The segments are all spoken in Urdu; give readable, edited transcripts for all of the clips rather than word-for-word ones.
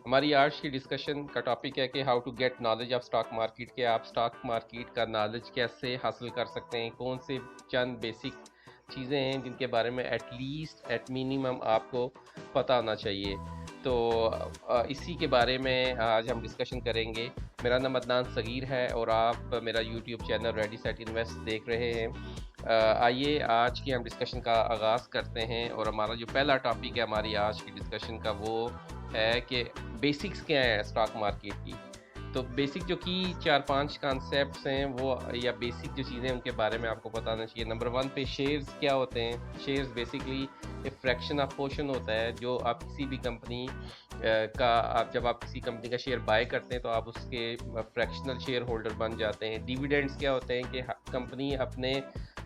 ہماری آج کی ڈسکشن کا ٹاپک ہے کہ how to get knowledge of stock market, کہ آپ اسٹاک مارکیٹ کا نالج کیسے حاصل کر سکتے ہیں، کون سے چند بیسک چیزیں ہیں جن کے بارے میں ایٹ منیمم آپ کو پتہ ہونا چاہیے. تو اسی کے بارے میں آج ہم ڈسکشن کریں گے. میرا نام عدنان صغیر ہے اور آپ میرا YouTube channel ready set invest دیکھ رہے ہیں. آئیے آج کی ہم ڈسکشن کا آغاز کرتے ہیں، اور ہمارا جو پہلا ٹاپک ہے ہماری آج کی ڈسکشن کا وہ ہے کہ بیسکس کیا ہیں اسٹاک مارکیٹ کی. تو بیسک جو کی 4-5 کانسیپٹس ہیں وہ، یا بیسک جو چیزیں ان کے بارے میں آپ کو بتانا چاہیے. نمبر 1 پہ شیئرز کیا ہوتے ہیں. شیئرز بیسکلی ایک فریکشن آف پورشن ہوتا ہے جو آپ کسی بھی کمپنی کا، جب آپ کسی کمپنی کا شیئر بائی کرتے ہیں تو آپ اس کے فریکشنل شیئر ہولڈر بن جاتے ہیں. ڈیویڈینڈز کیا ہوتے ہیں کہ کمپنی اپنے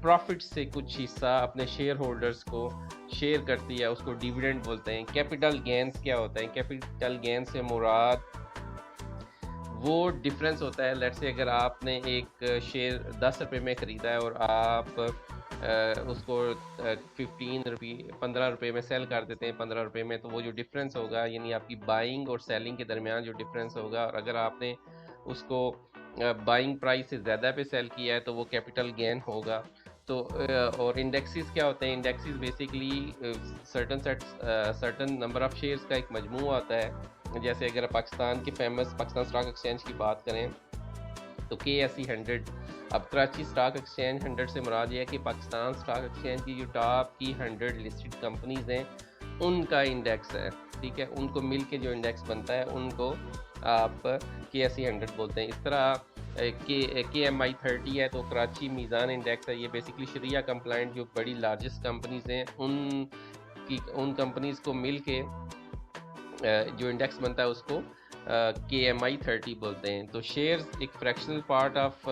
پروفٹ سے کچھ حصہ اپنے شیئر ہولڈرز کو شیئر کرتی ہے، اس کو ڈیویڈنڈ بولتے ہیں. کیپٹل گینز کیا ہوتا ہے. کیپٹل گین سے مراد وہ ڈفرینس ہوتا ہے. لیٹ سے اگر آپ نے ایک شیئر 10 روپے میں خریدا ہے اور آپ اس کو 15 روپے میں سیل کر دیتے ہیں 15 روپے میں، تو وہ جو ڈفرینس ہوگا، یعنی آپ کی بائنگ اور سیلنگ کے درمیان جو ڈفرینس ہوگا، اور اگر آپ نے اس کو بائنگ پرائس سے زیادہ پہ سیل کیا ہے تو وہ کیپٹل گین ہوگا. تو اور انڈیکسز کیا ہوتے ہیں. Indexes basically certain number of shares کا ایک مجموعہ ہوتا ہے. جیسے اگر پاکستان کے فیمس پاکستان اسٹاک ایکسچینج کی بات کریں تو KSE 100. اب کراچی اسٹاک ایکسچینج 100 سے مراد یہ ہے کہ پاکستان اسٹاک ایکسچینج کی جو ٹاپ کی 100 لسٹڈ کمپنیز ہیں ان کا انڈیکس ہے. ٹھیک ہے، ان کو مل کے جو انڈیکس بنتا ہے ان کو آپ KSE 100 بولتے ہیں. اس طرح KMI 30 ہے تو کراچی میزان انڈیکس ہے. یہ بیسکلی شریعہ کمپلائنٹ جو بڑی لارجسٹ کمپنیز ہیں ان کمپنیز کو مل کے جو انڈیکس بنتا ہے اس کو KMI 30 بولتے ہیں. تو شیئرز ایک فریکشنل پارٹ آف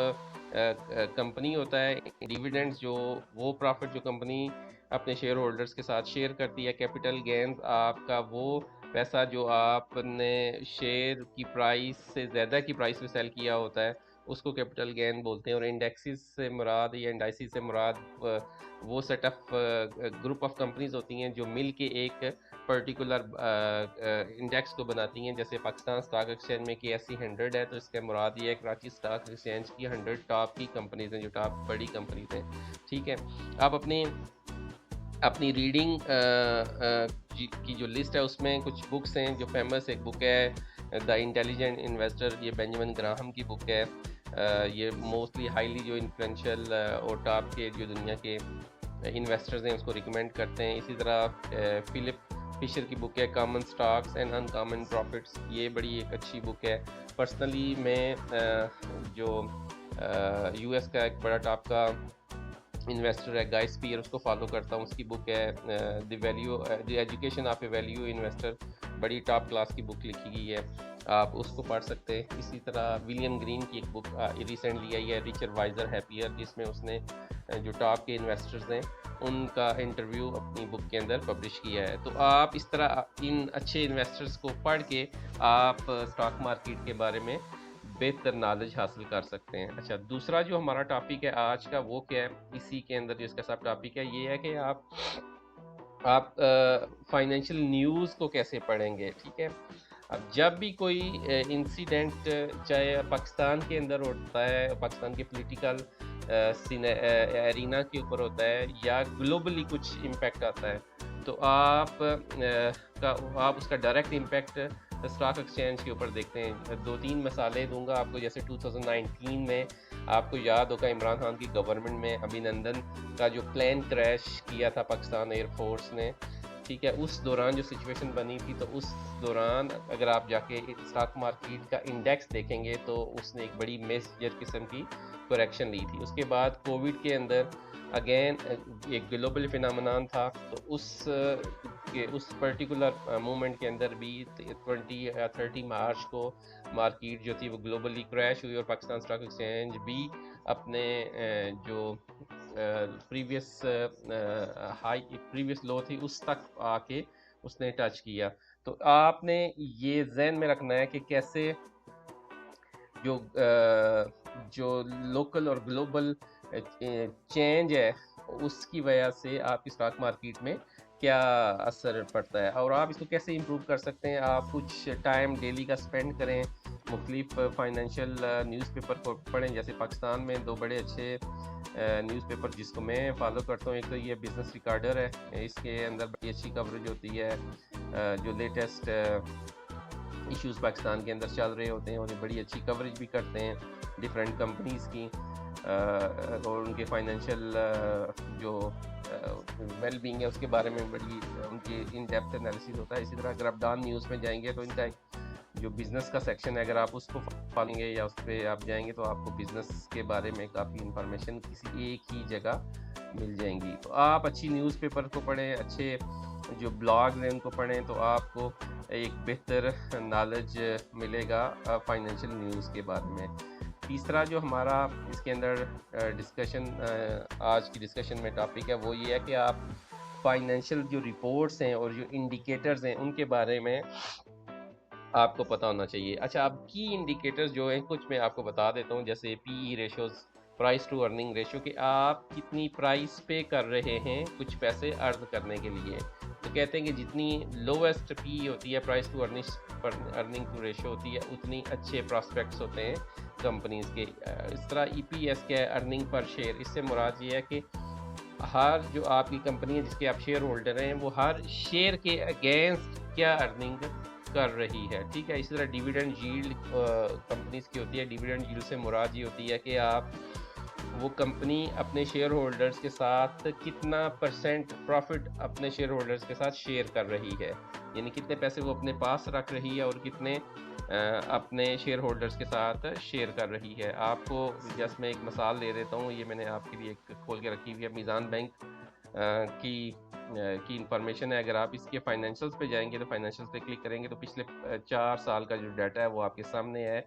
کمپنی ہوتا ہے. ڈیویڈنڈز جو وہ پروفٹ جو کمپنی اپنے شیئر ہولڈرز کے ساتھ شیئر کرتی ہے. کیپٹل گینز آپ کا وہ پیسہ جو آپ نے شیئر کی پرائس سے زیادہ کی پرائس میں سیل کیا ہوتا ہے اس کو کیپٹل گین بولتے ہیں. اور انڈیکسز سے مراد یا انڈائسز سے مراد وہ set of group of companies ہوتی ہیں جو مل کے ایک پرٹیکولر انڈیکس کو بناتی ہیں. جیسے پاکستان اسٹاک ایکسچینج میں KSE 100 ہے تو اس کے مراد یہ ہے کراچی اسٹاک ایکسچینج کی 100 ٹاپ کی کمپنیز ہیں جو ٹاپ بڑی کمپنیز ہیں. ٹھیک ہے، آپ اپنی ریڈنگ کی جو لسٹ ہے اس میں کچھ بکس ہیں جو فیمس. ایک بک ہے دا انٹیلیجنٹ انویسٹر، یہ بینجامن گراہم کی بک ہے. یہ موسٹلی ہائیلی جو انفلوئنشیل اور ٹاپ کے جو دنیا کے انویسٹرز ہیں اس کو ریکمینڈ کرتے ہیں. اسی طرح فلپ فشر کی بک ہے common stocks and uncommon profits. یہ بڑی ایک اچھی بک ہے. پرسنلی میں جو US کا ایک بڑا ٹاپ کا انویسٹر ہے گائے اسپیئر، اس کو فالو کرتا ہوں. اس کی بک ہے the education of a value investor. بڑی ٹاپ کلاس کی بک لکھی گئی ہے، آپ اس کو پڑھ سکتے ہیں. اسی طرح ولیم گرین کی ایک بک ریسنٹلی آئی ہے ریچر وائزر ہیپیئر، جس میں اس نے جو ٹاپ کے انویسٹرز ہیں ان کا انٹرویو اپنی بک کے اندر پبلش کیا ہے. تو آپ اس طرح ان اچھے انویسٹرز کو پڑھ کے آپ اسٹاک مارکیٹ کے بارے میں بہتر نالج حاصل کر سکتے ہیں. اچھا، دوسرا جو ہمارا ٹاپک ہے آج کا وہ کیا ہے. اسی کے اندر جو اس کا سب ٹاپک ہے یہ ہے کہ آپ فائنینشیل نیوز کو کیسے پڑھیں گے. ٹھیک ہے، اب جب بھی کوئی انسیڈنٹ چاہے پاکستان کے اندر ہوتا ہے، پاکستان کے پولیٹیکل ایرینا کے اوپر ہوتا ہے، یا گلوبلی کچھ امپیکٹ آتا ہے، تو آپ اس کا ڈائریکٹ امپیکٹ اسٹاک ایکسچینج کے اوپر دیکھتے ہیں. 2-3 مثالیں دوں گا آپ کو. جیسے 2019 میں آپ کو یاد ہوگا عمران خان کی گورنمنٹ میں ابھینندن کا جو پلین کریش کیا تھا پاکستان ایئر فورس نے. ٹھیک ہے، اس دوران جو سچویشن بنی تھی، تو اس دوران اگر آپ جا کے اسٹاک مارکیٹ کا انڈیکس دیکھیں گے تو اس نے ایک بڑی میجر قسم کی کریکشن لی تھی. اس کے بعد کووڈ کے اندر اگین ایک گلوبل فینامنان تھا، تو اس پرٹیکولر مومنٹ کے اندر بھی 20 یا 30 مارچ کو مارکیٹ جو تھی وہ گلوبلی کریش ہوئی، اور پاکستان اسٹاک ایکسچینج بھی اپنے جو پریویس لو تھی اس تک آ کے اس نے ٹچ کیا. تو آپ نے یہ ذہن میں رکھنا ہے کہ کیسے جو لوکل اور گلوبل چینج ہے اس کی وجہ سے آپ کی اسٹاک مارکیٹ میں کیا اثر پڑتا ہے اور آپ اس کو کیسے امپروو کر سکتے ہیں. آپ کچھ ٹائم ڈیلی کا اسپینڈ کریں, مختلف فائنینشیل نیوز پیپر کو پڑھیں. جیسے پاکستان میں 2 بڑے اچھے نیوز پیپر جس کو میں فالو کرتا ہوں, ایک تو یہ بزنس ریکارڈر ہے, اس کے اندر بڑی اچھی کوریج ہوتی ہے, جو لیٹسٹ ایشوز پاکستان کے اندر چل رہے ہوتے ہیں, اور یہ بڑی اچھی کوریج بھی کرتے ہیں ڈفرینٹ کمپنیز کی, اور ان کے فائنینشیل جو ویل بینگ ہے اس کے بارے میں بڑی ان کی ان ڈیپتھ انالیسز ہوتا ہے. اسی طرح اگر آپ ڈان نیوز میں جائیں گے تو ان کا جو بزنس کا سیکشن ہے, اگر آپ اس کو پالیں گے یا اس پہ آپ جائیں گے تو آپ کو بزنس کے بارے میں کافی انفارمیشن کسی ایک ہی جگہ مل جائیں گی. تو آپ اچھی نیوز پیپر کو پڑھیں, اچھے جو بلاگز ہیں ان کو پڑھیں, تو آپ کو ایک بہتر نالج ملے گا فائنینشیل نیوز کے بارے میں. تیسرا جو ہمارا اس کے اندر ڈسکشن آج کی ڈسکشن میں ٹاپک ہے وہ یہ ہے کہ آپ فائنینشیل جو رپورٹس ہیں اور جو انڈیکیٹرز ہیں ان کے بارے میں آپ کو پتہ ہونا چاہیے. اچھا, آپ کی انڈیکیٹرز جو ہیں کچھ میں آپ کو بتا دیتا ہوں, جیسے P E ratios, price to earning ratio, کہ آپ کتنی پرائس پے کر رہے ہیں کچھ پیسے ارن کرنے کے لیے. تو کہتے ہیں کہ جتنی لویسٹ پی ہوتی ہے, price to earning to ratio ہوتی ہے, اتنی اچھے پراسپیکٹس ہوتے ہیں کمپنیز کے. اس طرح ای پی ایس کیا ہے, ارننگ پر شیئر, اس سے مراد یہ ہے کہ ہر جو آپ کی کمپنی ہے جس کے آپ شیئر ہولڈر ہیں وہ ہر شیئر کے اگینسٹ کیا ارننگ کر رہی ہے. ٹھیک ہے. اسی طرح ڈیویڈنڈ ییلڈ کمپنیز کی ہوتی ہے. ڈیویڈنڈ ییلڈ سے مراد یہ ہوتی ہے کہ آپ وہ کمپنی اپنے شیئر ہولڈرز کے ساتھ کتنا پرسنٹ پروفٹ اپنے شیئر ہولڈرز کے ساتھ شیئر کر رہی ہے, یعنی کتنے پیسے وہ اپنے پاس رکھ رہی ہے اور کتنے اپنے شیئر ہولڈرز کے ساتھ شیئر کر رہی ہے. آپ کو جس میں ایک مثال دے دیتا ہوں, یہ میں نے آپ کے لیے ایک کھول کے رکھی ہوئی ہے, میزان بینک کی انفارمیشن ہے. اگر آپ اس کے فائنینشلز پہ جائیں گے تو فائنینشلز پہ کلک کریں گے تو پچھلے 4 سال کا جو ڈیٹا ہے وہ آپ کے سامنے ہے.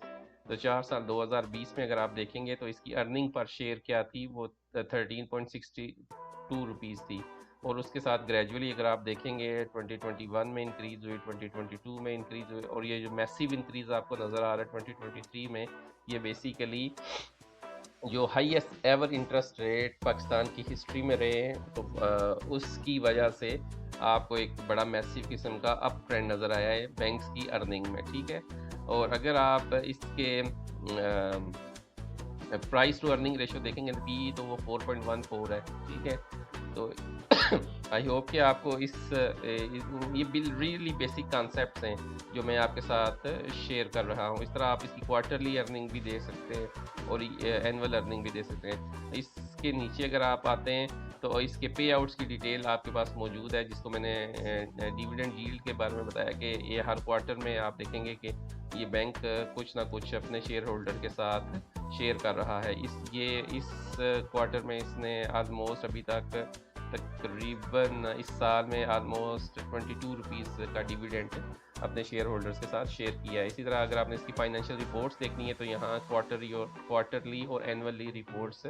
تو 4 سال 2020 میں اگر آپ دیکھیں گے تو اس کی ارننگ پر شیئر کیا تھی, وہ 13.62 روپیز تھی, اور اس کے ساتھ گریجولی اگر آپ دیکھیں گے 2021 میں انکریز ہوئی, 2022 میں انکریز ہوئی, اور یہ جو میسیو انکریز آپ کو نظر آ رہا ہے 2023 میں, یہ بیسیکلی جو highest ever interest rate Pakistan کی ہسٹری میں رہے ہیں, تو اس کی وجہ سے آپ کو ایک بڑا میسیو قسم کا اپ ٹرینڈ نظر آیا ہے بینکس کی ارننگ میں. ٹھیک ہے. اور اگر آپ اس کے پرائس ٹو ارننگ ریشو دیکھیں گے پی تو وہ 4.14 ہے. ٹھیک ہے. تو آئی ہوپ کہ آپ کو یہ ریئلی بیسک کانسیپٹس ہیں جو میں آپ کے ساتھ شیئر کر رہا ہوں. اس طرح آپ اس کی کوارٹرلی ارننگ بھی دے سکتے ہیں اور اینول ارننگ بھی دے سکتے ہیں. اس کے نیچے اگر آپ آتے ہیں تو اس کے پے آؤٹس کی ڈیٹیل آپ کے پاس موجود ہے, جس کو میں نے ڈیویڈنڈ ییلڈ کے بارے میں بتایا کہ یہ ہر کوارٹر میں آپ دیکھیں گے کہ یہ بینک کچھ نہ کچھ اپنے شیئر ہولڈر کے ساتھ شیئر کر رہا ہے. اس کوارٹر میں اس نے آلموسٹ ابھی تک تقریباً اس سال میں آلموسٹ 22 روپیز کا ڈیویڈنڈ اپنے شیئر ہولڈرز کے ساتھ شیئر کیا ہے. اسی طرح اگر آپ نے اس کی فائنینشیل رپورٹس دیکھنی ہے تو یہاں کوارٹرلی اور اینولی رپورٹس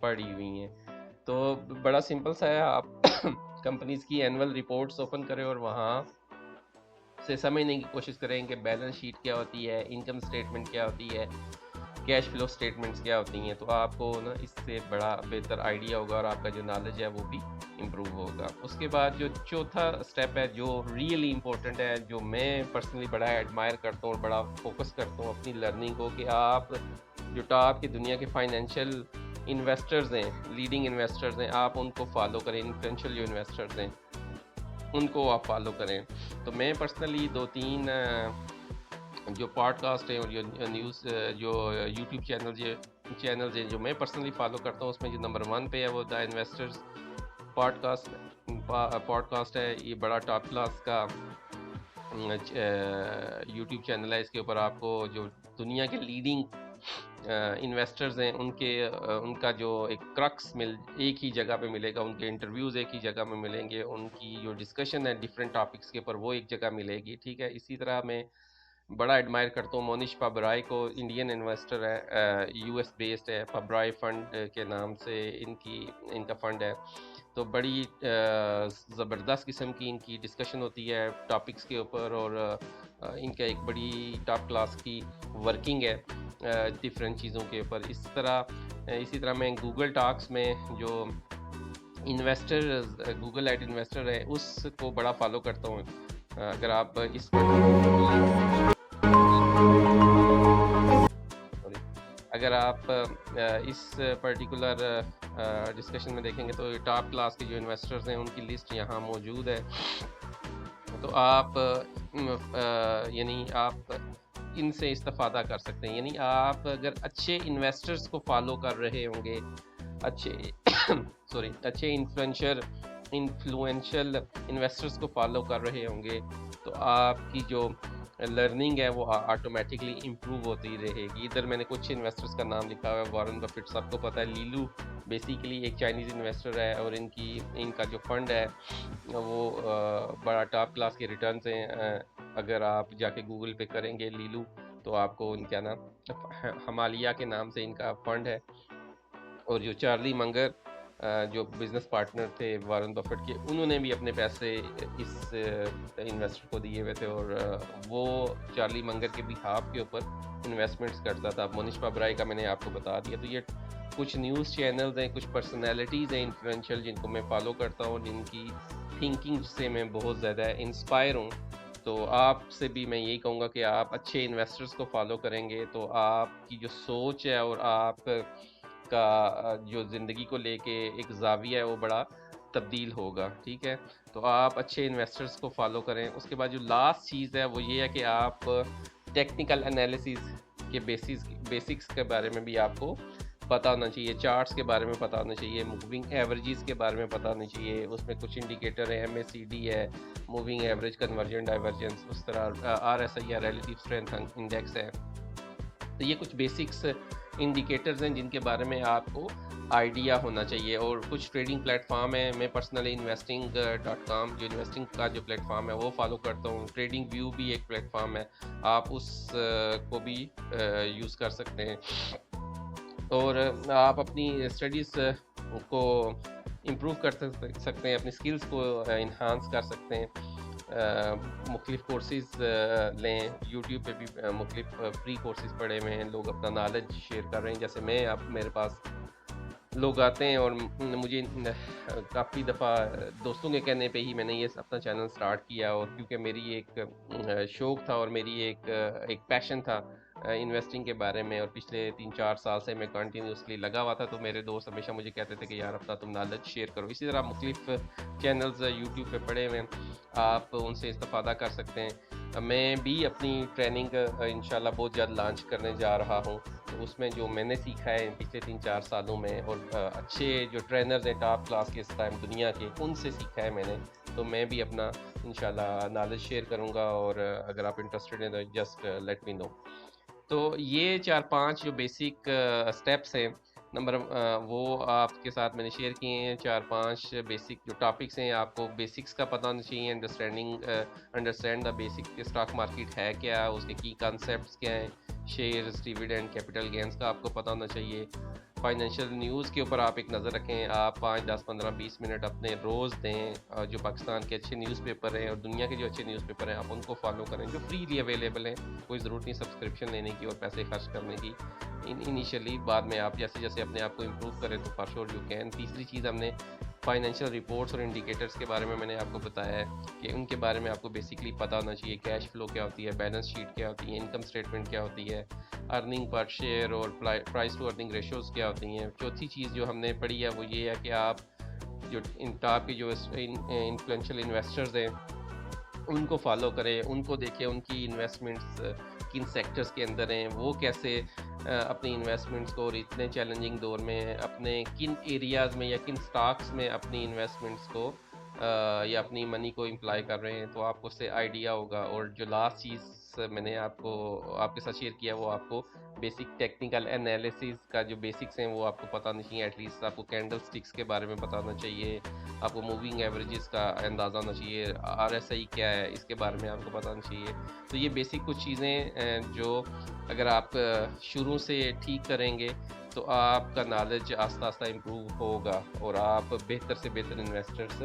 پڑی ہوئی ہیں. تو بڑا سمپل سا ہے, آپ کمپنیز کی اینول رپورٹس اوپن کریں اور وہاں سے سمجھنے کی کوشش کریں کہ بیلنس شیٹ کیا ہوتی ہے, انکم سٹیٹمنٹ کیا ہوتی ہے, کیش فلو سٹیٹمنٹس کیا ہوتی ہیں. تو آپ کو نا اس سے بڑا بہتر آئیڈیا ہوگا اور آپ کا جو نالج ہے وہ بھی امپروو ہوگا. اس کے بعد جو چوتھا سٹیپ ہے جو ریئلی امپورٹنٹ ہے, جو میں پرسنلی بڑا ایڈمائر کرتا ہوں اور بڑا فوکس کرتا ہوں اپنی لرننگ کو, کہ آپ جو ٹاپ کی دنیا کے فائنینشیل انویسٹرز ہیں, لیڈنگ انویسٹرز ہیں, آپ ان کو فالو کریں. انفلوئنشیل جو انویسٹرز ہیں ان کو آپ فالو کریں. تو میں پرسنلی 2-3 جو پوڈ کاسٹ ہیں اور جو نیوز جو یوٹیوب چینلز ہیں جو میں پرسنلی فالو کرتا ہوں, اس میں جو نمبر 1 پہ ہے وہ دا انویسٹرز پوڈ کاسٹ ہے. یہ بڑا ٹاپ کلاس کا یوٹیوب چینل ہے. اس کے اوپر آپ کو جو دنیا کے لیڈنگ انویسٹرز ہیں ان کا جو ایک کرکس ایک ہی جگہ پہ ملے گا, ان کے انٹرویوز ایک ہی جگہ میں ملیں گے, ان کی جو ڈسکشن ہے ڈیفرنٹ ٹاپکس کے اوپر وہ ایک جگہ ملے گی. ٹھیک ہے. اسی طرح میں بڑا ایڈمائر کرتا ہوں مونش پابرائی کو, انڈین انویسٹر ہے, یو ایس بیسڈ ہے, پابرائی فنڈ کے نام سے ان کا فنڈ ہے. تو بڑی زبردست قسم کی ان کی ڈسکشن ہوتی ہے ٹاپکس کے اوپر, اور ان کا ایک بڑی ٹاپ کلاس کی ورکنگ ہے ڈفرینٹ چیزوں کے اوپر. اسی طرح میں گوگل ٹاکس میں جو انویسٹر گوگل ایٹ انویسٹر ہے اس کو بڑا فالو کرتا ہوں. اگر آپ اس اگر آپ اس پرٹیکولر ڈسکشن میں دیکھیں گے تو ٹاپ کلاس کے جو انویسٹرز ہیں ان کی لسٹ یہاں موجود ہے. تو آپ یعنی آپ ان سے استفادہ کر سکتے ہیں. یعنی آپ اگر اچھے انویسٹرز کو فالو کر رہے ہوں گے, اچھے انفلوئنشل انویسٹرز کو فالو کر رہے ہوں گے, تو آپ کی جو لرننگ ہے وہ آٹومیٹکلی امپروو ہوتی رہے گی. ادھر میں نے کچھ انویسٹرز کا نام لکھا ہوا ہے. وارن بفیٹ سب کو پتہ ہے. لیلو بیسیکلی ایک چائنیز انویسٹر ہے, اور ان کا جو فنڈ ہے وہ بڑا ٹاپ کلاس کے ریٹرنز ہیں. اگر آپ جا کے گوگل پہ کریں گے لیلو تو آپ کو ان کا نام ہمالیہ کے نام سے ان کا فنڈ ہے. اور جو چارلی منگر جو بزنس پارٹنر تھے وارن بفٹ کے, انہوں نے بھی اپنے پیسے اس انویسٹر کو دیے ہوئے تھے, اور وہ چارلی منگر کے بھی ہاف کے اوپر انویسٹمنٹس کرتا تھا. منیش پابرائی کا میں نے آپ کو بتا دیا. تو یہ کچھ نیوز چینلز ہیں, کچھ پرسنالٹیز ہیں انفلوئنشل جن کو میں فالو کرتا ہوں, جن کی تھنکنگ سے میں بہت زیادہ انسپائر ہوں. تو آپ سے بھی میں یہی کہوں گا کہ آپ اچھے انویسٹرز کو فالو کریں گے تو آپ کی جو سوچ ہے اور آپ کا جو زندگی کو لے کے ایک زاویہ ہے وہ بڑا تبدیل ہوگا. ٹھیک ہے, تو آپ اچھے انویسٹرز کو فالو کریں. اس کے بعد جو لاسٹ چیز ہے وہ یہ ہے کہ آپ ٹیکنیکل انالیسز کے بیسکس کے بارے میں بھی آپ کو پتہ ہونا چاہیے. چارٹس کے بارے میں پتہ ہونا چاہیے, موونگ ایوریجز کے بارے میں پتہ ہونا چاہیے. اس میں کچھ انڈیکیٹر ہیں, MACD ہے, موونگ ایوریج, کنورجن ڈائیورجنس, اس طرح RSI ہے, ریلیٹیو اسٹرینتھ انڈیکس ہے. تو یہ کچھ بیسکس انڈیکیٹرز ہیں جن کے بارے میں آپ کو آئیڈیا ہونا چاہیے. اور کچھ ٹریڈنگ پلیٹ فارم ہیں. میں پرسنلی investing.com جو انویسٹنگ کا جو پلیٹ فارم ہے وہ فالو کرتا ہوں. ٹریڈنگ ویو بھی ایک پلیٹ فارم ہے, آپ اس کو بھی یوز کر سکتے ہیں. اور آپ اپنی اسٹڈیز کو امپروو کر سکتے ہیں, اپنی سکلز کو انہانس کر سکتے ہیں. مختلف کورسز لیں. یوٹیوب پہ بھی مختلف فری کورسز پڑھے ہوئے ہیں, لوگ اپنا نالج شیئر کر رہے ہیں. جیسے میں اب میرے پاس لوگ آتے ہیں اور مجھے کافی دفعہ دوستوں کے کہنے پہ ہی میں نے یہ اپنا چینل سٹارٹ کیا, اور کیونکہ میری ایک شوق تھا اور میری ایک پیشن تھا انویسٹنگ کے بارے میں, اور پچھلے 3-4 سال سے میں کنٹینیوسلی لگا ہوا تھا. تو میرے دوست ہمیشہ مجھے کہتے تھے کہ یار اپنا تم نالج شیئر کرو. اسی طرح مختلف چینلز یوٹیوب پہ پڑے ہوئے ہیں, آپ ان سے استفادہ کر سکتے ہیں. میں بھی اپنی ٹریننگ انشاءاللہ بہت جلد لانچ کرنے جا رہا ہوں. تو اس میں جو میں نے سیکھا ہے پچھلے 3-4 سالوں میں, اور اچھے جو ٹرینرز ہیں ٹاپ کلاس کے اس ٹائم دنیا کے, ان سے سیکھا ہے میں نے. تو میں بھی اپنا انشاءاللہ نالج شیئر کروں گا, اور اگر آپ انٹرسٹڈ ہیں تو جسٹ لیٹ می نو. تو یہ 4-5 جو بیسک سٹیپس ہیں وہ آپ کے ساتھ میں نے شیئر کیے ہیں. 4-5 بیسک جو ٹاپکس ہیں, آپ کو بیسکس کا پتہ ہونا چاہیے. انڈرسٹینڈ دا بیسک کہ اسٹاک مارکیٹ ہے کیا, اس کے کی کانسیپٹس کیا ہیں, شیئرز, ڈیویڈنڈ, کیپٹل گینز کا آپ کو پتہ ہونا چاہیے. فائنینشیل نیوز کے اوپر آپ ایک نظر رکھیں. آپ 5-10-15-20 منٹ اپنے روز دیں. جو پاکستان کے اچھے نیوز پیپر ہیں اور دنیا کے جو اچھے نیوز پیپر ہیں آپ ان کو فالو کریں, جو فریلی اویلیبل ہیں. کوئی ضرورت نہیں سبسکرپشن لینے کی اور پیسے خرچ کرنے کی انیشیلی. بعد میں آپ جیسے جیسے اپنے آپ کو امپروو کریں تو فار شور یو کین. تیسری چیز, ہم نے فائنینشیل رپورٹس اور انڈیکیٹرز کے بارے میں نے آپ کو بتایا ہے کہ ان کے بارے میں آپ کو بیسکلی پتہ ہونا چاہیے. کیش فلو کیا ہوتی ہے, بیلنس شیٹ کیا ہوتی ہے, انکم اسٹیٹمنٹ کیا ہوتی ہے, ارننگ پر شیئر اور پرائس ٹو ارننگ ریشوز کیا ہوتی ہیں. چوتھی چیز جو ہم نے پڑھی ہے وہ یہ ہے کہ آپ جو ٹاپ کے جو انفلوئنشل انویسٹرز ہیں ان کو فالو کریں, ان کو دیکھیں ان کی انویسٹمنٹس کن سیکٹرز کے اندر ہیں, وہ کیسے اپنی انویسٹمنٹس کو, اور اتنے چیلنجنگ دور میں اپنے کن ایریاز میں یا کن سٹاکس میں اپنی انویسٹمنٹس کو یا اپنی منی کو امپلائی کر رہے ہیں. تو آپ کو اس سے آئیڈیا ہوگا. اور جو لاسٹ چیز میں نے آپ کے ساتھ شیئر کیا وہ آپ کو بیسک ٹیکنیکل انالیسز کا جو بیسکس ہیں وہ آپ کو پتہ ہونا چاہیے. ایٹ لیسٹ آپ کو کینڈل سٹکس کے بارے میں پتہ ہونا چاہیے, آپ کو موونگ ایوریجز کا اندازہ ہونا چاہیے, RSI کیا ہے اس کے بارے میں آپ کو پتہ ہونا چاہیے. تو یہ بیسک کچھ چیزیں جو اگر آپ شروع سے ٹھیک کریں گے تو آپ کا نالج آہستہ آہستہ امپروو ہوگا اور آپ بہتر سے بہتر انویسٹرز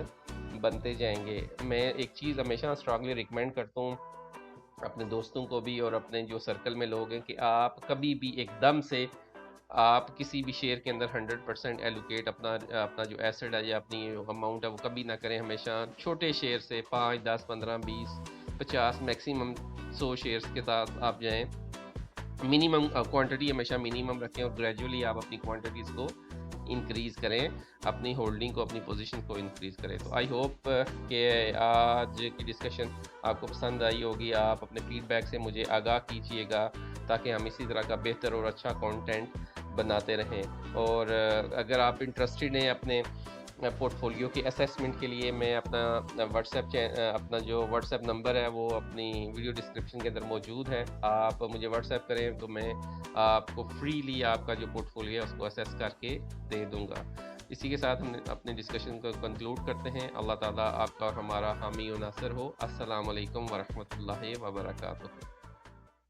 بنتے جائیں گے. میں ایک چیز ہمیشہ اسٹرانگلی ریکمینڈ کرتا ہوں اپنے دوستوں کو بھی اور اپنے جو سرکل میں لوگ ہیں کہ آپ کبھی بھی ایک دم سے آپ کسی بھی شیئر کے اندر 100% ایلوکیٹ اپنا جو ایسٹ ہے یا اپنی اماؤنٹ ہے وہ کبھی نہ کریں. ہمیشہ چھوٹے شیئر سے 5 10 15 20 50 میکسیمم 100 شیئرس کے ساتھ آپ جائیں. منیمم کوانٹٹی ہمیشہ منیمم رکھیں اور گریجولی آپ اپنی کوانٹٹیز کو انکریز کریں, اپنی ہولڈنگ کو, اپنی پوزیشن کو انکریز کریں. تو آئی ہوپ کہ آج کی ڈسکشن آپ کو پسند آئی ہوگی. آپ اپنے فیڈ بیک سے مجھے آگاہ کیجیے گا تاکہ ہم اسی طرح کا بہتر اور اچھا کانٹینٹ بناتے رہیں. اور اگر آپ انٹرسٹڈ ہیں اپنے پورٹ فولیو کی اسیسمنٹ کے لیے, میں اپنا اپنا جو واٹس ایپ نمبر ہے وہ اپنی ویڈیو ڈسکرپشن کے اندر موجود ہے. آپ مجھے واٹس ایپ کریں تو میں آپ کو فریلی آپ کا جو پورٹ فولیو ہے اس کو اسیس کر کے دے دوں گا. اسی کے ساتھ ہم اپنے ڈسکشن کو کنکلوڈ کرتے ہیں. اللہ تعالیٰ آپ کا اور ہمارا حامی و ناصر ہو. السلام علیکم ورحمۃ اللہ وبرکاتہ.